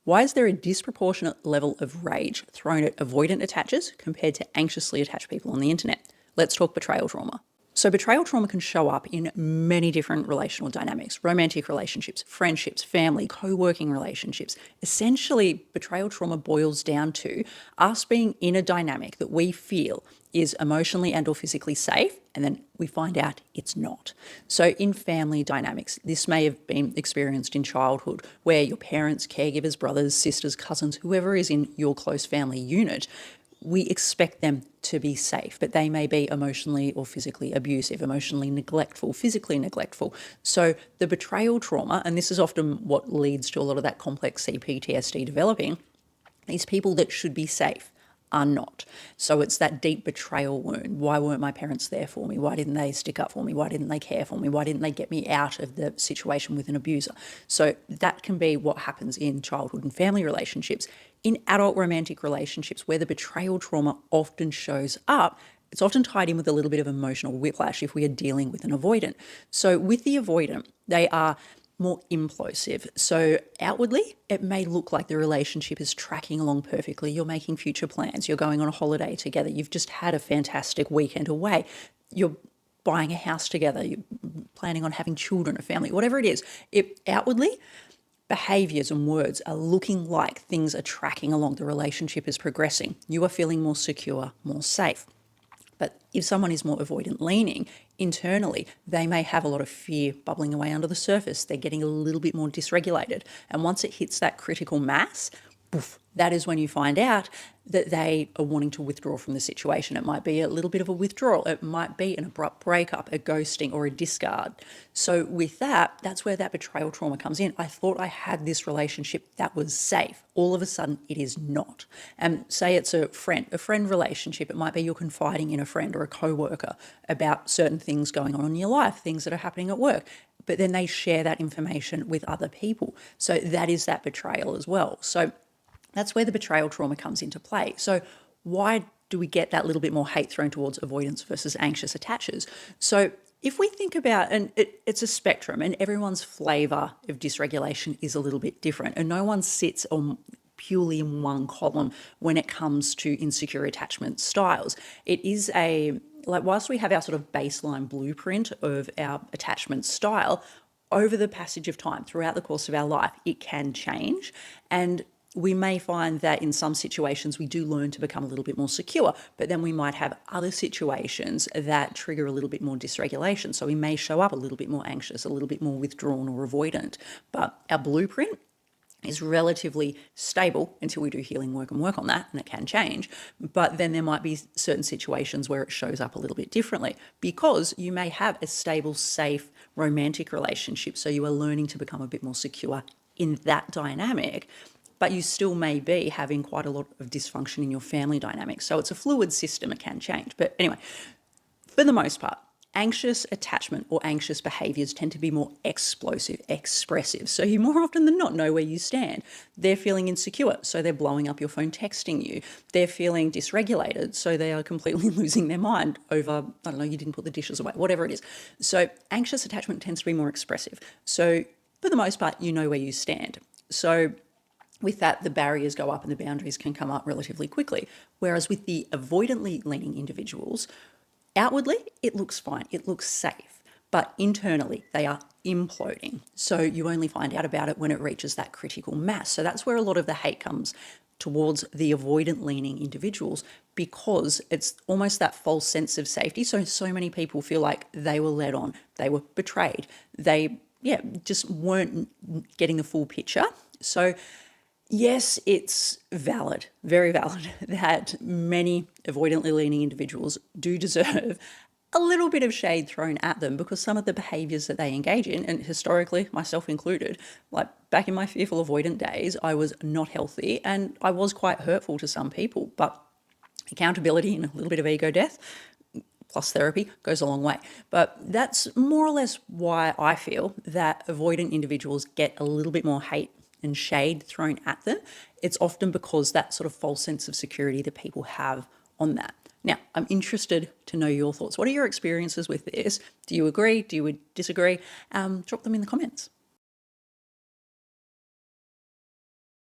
Why is there a disproportionate level of rage thrown at avoidant attachers compared to anxiously attached people on the internet? Let's talk betrayal trauma. So betrayal trauma can show up in many different relational dynamics: romantic relationships, friendships, family, co-working relationships. Essentially, betrayal trauma boils down to us being in a dynamic that we feel is emotionally and or physically safe, and then we find out it's not. So in family dynamics, this may have been experienced in childhood, where your parents, caregivers, brothers, sisters, cousins, whoever is in your close family unit, we expect them to be safe, but they may be emotionally or physically abusive, emotionally neglectful, physically neglectful. So the betrayal trauma, and this is often what leads to a lot of that complex CPTSD developing, these people that should be safe are not. So it's that deep betrayal wound. Why weren't my parents there for me? Why didn't they stick up for me? Why didn't they care for me? Why didn't they get me out of the situation with an abuser? So that can be what happens in childhood and family relationships. In adult romantic relationships, where the betrayal trauma often shows up, it's often tied in with a little bit of emotional whiplash if we are dealing with an avoidant. So with the avoidant, they are more implosive. So outwardly, it may look like the relationship is tracking along perfectly. You're making future plans. You're going on a holiday together. You've just had a fantastic weekend away. You're buying a house together. You're planning on having children, a family, whatever it is. Outwardly, behaviors and words are looking like things are tracking along. The relationship is progressing. You are feeling more secure, more safe. But if someone is more avoidant leaning, internally, they may have a lot of fear bubbling away under the surface. They're getting a little bit more dysregulated. And once it hits that critical mass, poof, that is when you find out that they are wanting to withdraw from the situation. It might be a little bit of a withdrawal. It might be an abrupt breakup, a ghosting, or a discard. So with that, that's where that betrayal trauma comes in. I thought I had this relationship that was safe. All of a sudden, it is not. And say it's a friend relationship. It might be you're confiding in a friend or a co-worker about certain things going on in your life, things that are happening at work. But then they share that information with other people. So that is that betrayal as well. So that's where the betrayal trauma comes into play. So why do we get that little bit more hate thrown towards avoidance versus anxious attachers? So if we think about, and it's a spectrum, and everyone's flavour of dysregulation is a little bit different, and no one sits on purely in one column when it comes to insecure attachment styles. It is whilst we have our sort of baseline blueprint of our attachment style, over the passage of time, throughout the course of our life, it can change. And we may find that in some situations we do learn to become a little bit more secure, but then we might have other situations that trigger a little bit more dysregulation. So we may show up a little bit more anxious, a little bit more withdrawn or avoidant. But our blueprint is relatively stable until we do healing work and work on that, and it can change. But then there might be certain situations where it shows up a little bit differently, because you may have a stable, safe, romantic relationship. So you are learning to become a bit more secure in that dynamic, but you still may be having quite a lot of dysfunction in your family dynamics. So it's a fluid system, it can change. But anyway, for the most part, anxious attachment or anxious behaviours tend to be more explosive, expressive. So you more often than not know where you stand. They're feeling insecure, so they're blowing up your phone, texting you. They're feeling dysregulated, so they are completely losing their mind over, I don't know, you didn't put the dishes away, whatever it is. So anxious attachment tends to be more expressive. So for the most part, you know where you stand. So with that, the barriers go up and the boundaries can come up relatively quickly. Whereas with the avoidantly leaning individuals, outwardly, it looks fine, it looks safe, but internally they are imploding. So you only find out about it when it reaches that critical mass. So that's where a lot of the hate comes towards the avoidant leaning individuals, because it's almost that false sense of safety. So many people feel like they were led on, they were betrayed, they just weren't getting the full picture. So yes, it's valid, very valid, that many avoidantly leaning individuals do deserve a little bit of shade thrown at them, because some of the behaviours that they engage in, and historically, myself included, like back in my fearful avoidant days, I was not healthy and I was quite hurtful to some people. But accountability and a little bit of ego death plus therapy goes a long way. But that's more or less why I feel that avoidant individuals get a little bit more hate and shade thrown at them. It's often because that sort of false sense of security that people have on that. Now, I'm interested to know your thoughts. What are your experiences with this? Do you agree? Do you disagree? Drop them in the comments.